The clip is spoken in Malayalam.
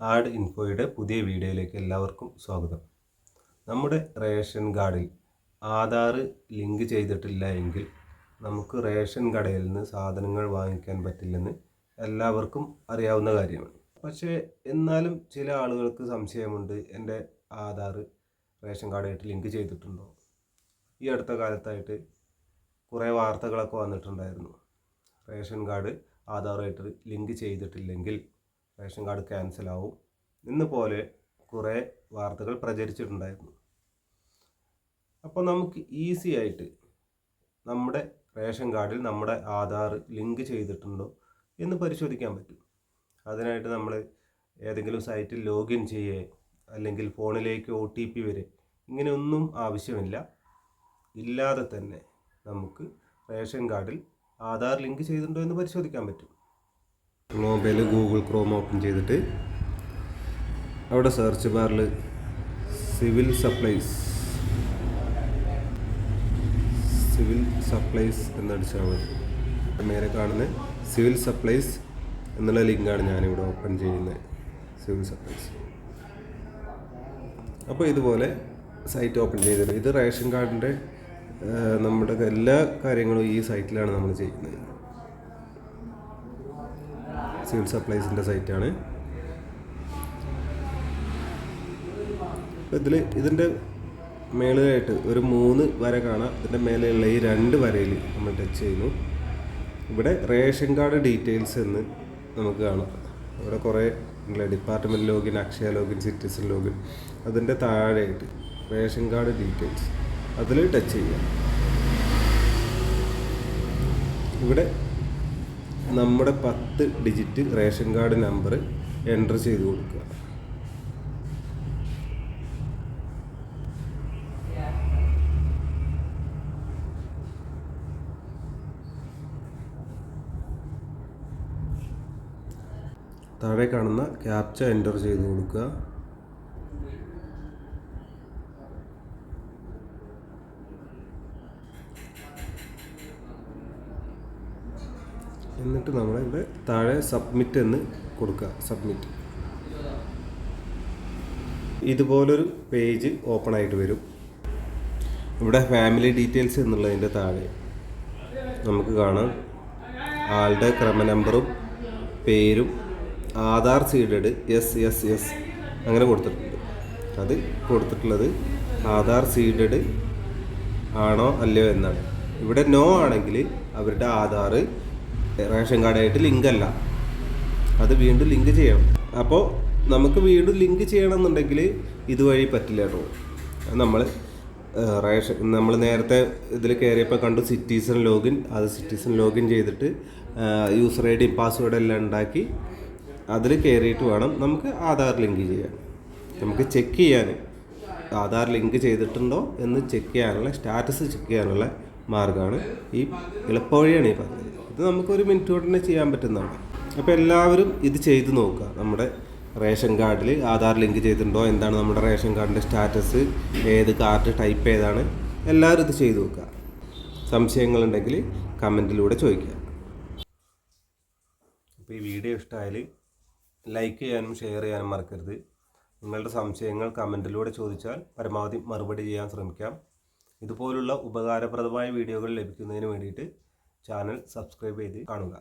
ആഡ് ഇൻഫോയുടെ പുതിയ വീഡിയോയിലേക്ക് എല്ലാവർക്കും സ്വാഗതം. നമ്മുടെ റേഷൻ കാർഡിൽ ആധാർ ലിങ്ക് ചെയ്തിട്ടില്ല എങ്കിൽ നമുക്ക് റേഷൻ കടയിൽ നിന്ന് സാധനങ്ങൾ വാങ്ങിക്കാൻ പറ്റില്ലെന്ന് എല്ലാവർക്കും അറിയാവുന്ന കാര്യമാണ്. പക്ഷേ എന്നാലും ചില ആളുകൾക്ക് സംശയമുണ്ട്, എൻ്റെ ആധാർ റേഷൻ കാർഡായിട്ട് ലിങ്ക് ചെയ്തിട്ടുണ്ടോ? ഈ അടുത്ത കാലത്തായിട്ട് കുറേ വാർത്തകളൊക്കെ വന്നിട്ടുണ്ടായിരുന്നു. റേഷൻ കാർഡ് ആധാറുമായിട്ട് ലിങ്ക് ചെയ്തിട്ടില്ലെങ്കിൽ റേഷൻ കാർഡ് ക്യാൻസൽ ആവും എന്ന് പോലെ കുറേ വാർത്തകൾ പ്രചരിച്ചിട്ടുണ്ടായിരുന്നു. അപ്പോൾ നമുക്ക് ഈസി ആയിട്ട് നമ്മുടെ റേഷൻ കാർഡിൽ നമ്മുടെ ആധാർ ലിങ്ക് ചെയ്തിട്ടുണ്ടോ എന്ന് പരിശോധിക്കാൻ പറ്റും. അതിനായിട്ട് നമ്മൾ ഏതെങ്കിലും സൈറ്റിൽ ലോഗിൻ ചെയ്യേ അല്ലെങ്കിൽ ഫോണിലേക്ക് OTP വരെ ഇങ്ങനെയൊന്നും ആവശ്യമില്ല. ഇല്ലാതെ തന്നെ നമുക്ക് റേഷൻ കാർഡിൽ ആധാർ ലിങ്ക് ചെയ്തിട്ടുണ്ടോ എന്ന് പരിശോധിക്കാൻ പറ്റും. മൊബൈൽ ഗൂഗിൾ ക്രോം ഓപ്പൺ ചെയ്തിട്ട് അവിടെ സെർച്ച് ബാറിൽ സിവിൽ സപ്ലൈസ് എന്നടിച്ചാൽ മതി. മേലെ കാണുന്ന സിവിൽ സപ്ലൈസ് എന്നുള്ള ലിങ്കാണ് ഞാനിവിടെ ഓപ്പൺ ചെയ്യുന്നത്. Civil supplies. അപ്പോൾ ഇതുപോലെ സൈറ്റ് ഓപ്പൺ ചെയ്തിട്ട് ഇത് റേഷൻ കാർഡിൻ്റെ നമ്മുടെ എല്ലാ കാര്യങ്ങളും ഈ സൈറ്റിലാണ് നമ്മൾ ചെയ്യുന്നത്. സിവിൽ സപ്ലൈസിൻ്റെ സൈറ്റാണ്. ഇതിൻ്റെ മേളിലായിട്ട് ഒരു 3 വര കാണാം. ഇതിൻ്റെ മേലെയുള്ള ഈ 2 വരയിൽ നമ്മൾ ടച്ച് ചെയ്യുന്നു. ഇവിടെ റേഷൻ കാർഡ് ഡീറ്റെയിൽസ് എന്ന് നമുക്ക് കാണാം. ഇവിടെ കുറേ department login, Akshaya login, citizen login. അതിൻ്റെ താഴെയായിട്ട് റേഷൻ കാർഡ് ഡീറ്റെയിൽസ് അതിൽ ടച്ച് ചെയ്യുക. ഇവിടെ നമ്മുടെ 10 digit ration card number enter ചെയ്ത് കൊടുക്കുക. താഴെ കാണുന്ന ക്യാപ്ച എൻ്റർ ചെയ്ത് കൊടുക്കുക. എന്നിട്ട് നമ്മളിവിടെ താഴെ സബ്മിറ്റ് എന്ന് കൊടുക്കുക. സബ്മിറ്റ്. ഇതുപോലൊരു പേജ് ഓപ്പൺ ആയിട്ട് വരും. ഇവിടെ ഫാമിലി ഡീറ്റെയിൽസ് എന്നുള്ളതിൻ്റെ താഴെ നമുക്ക് കാണാം ആളുടെ ക്രമ നമ്പറും പേരും ആധാർ സീഡഡ് yes അങ്ങനെ കൊടുത്തിട്ടുണ്ട്. അത് കൊടുത്തിട്ടുള്ളത് ആധാർ സീഡഡ് ആണോ അല്ലയോ എന്നാണ്. ഇവിടെ നോ ആണെങ്കിൽ അവരുടെ ആധാർ റേഷൻ കാർഡായിട്ട് ലിങ്ക് അല്ല, അത് വീണ്ടും ലിങ്ക് ചെയ്യണം. അപ്പോൾ നമുക്ക് വീണ്ടും ലിങ്ക് ചെയ്യണമെന്നുണ്ടെങ്കിൽ ഇതുവഴി പറ്റില്ല കേട്ടോ. നമ്മൾ നേരത്തെ ഇതിൽ കയറിയപ്പോൾ കണ്ടു സിറ്റിസൺ ലോഗിൻ. അത് സിറ്റിസൺ ലോഗിൻ ചെയ്തിട്ട് യൂസർ ID പാസ്വേഡ് എല്ലാം ഉണ്ടാക്കി അതിൽ കയറിയിട്ട് വേണം നമുക്ക് ആധാർ ലിങ്ക് ചെയ്യാൻ. നമുക്ക് ചെക്ക് ചെയ്യാൻ ആധാർ ലിങ്ക് ചെയ്തിട്ടുണ്ടോ എന്ന് ചെക്ക് ചെയ്യാനുള്ള, സ്റ്റാറ്റസ് ചെക്ക് ചെയ്യാനുള്ള മാർഗ്ഗമാണ് ഈ എളുപ്പവഴിയാണ് ഈ പറഞ്ഞത്. ഇത് നമുക്ക് 1 മിനിറ്റ് കൊണ്ട് തന്നെ ചെയ്യാൻ പറ്റുന്നതാണ്. അപ്പോൾ എല്ലാവരും ഇത് ചെയ്ത് നോക്കുക. നമ്മുടെ റേഷൻ കാർഡിൽ ആധാർ ലിങ്ക് ചെയ്തിട്ടുണ്ടോ, എന്താണ് നമ്മുടെ റേഷൻ കാർഡിൻ്റെ സ്റ്റാറ്റസ്, ഏത് കാർഡ് ടൈപ്പ് ഏതാണ്, എല്ലാവരും ഇത് ചെയ്ത് നോക്കുക. സംശയങ്ങളുണ്ടെങ്കിൽ കമൻറ്റിലൂടെ ചോദിക്കുക. അപ്പോൾ ഈ വീഡിയോ ഇഷ്ടമായാൽ ലൈക്ക് ചെയ്യാനും ഷെയർ ചെയ്യാനും മറക്കരുത്. നിങ്ങളുടെ സംശയങ്ങൾ കമൻറ്റിലൂടെ ചോദിച്ചാൽ പരമാവധി മറുപടി ചെയ്യാൻ ശ്രമിക്കാം. ഇതുപോലുള്ള ഉപകാരപ്രദമായ വീഡിയോകൾ ലഭിക്കുന്നതിന് വേണ്ടിയിട്ട് ചാനൽ സബ്സ്ക്രൈബ് ചെയ്ത് കാണുക.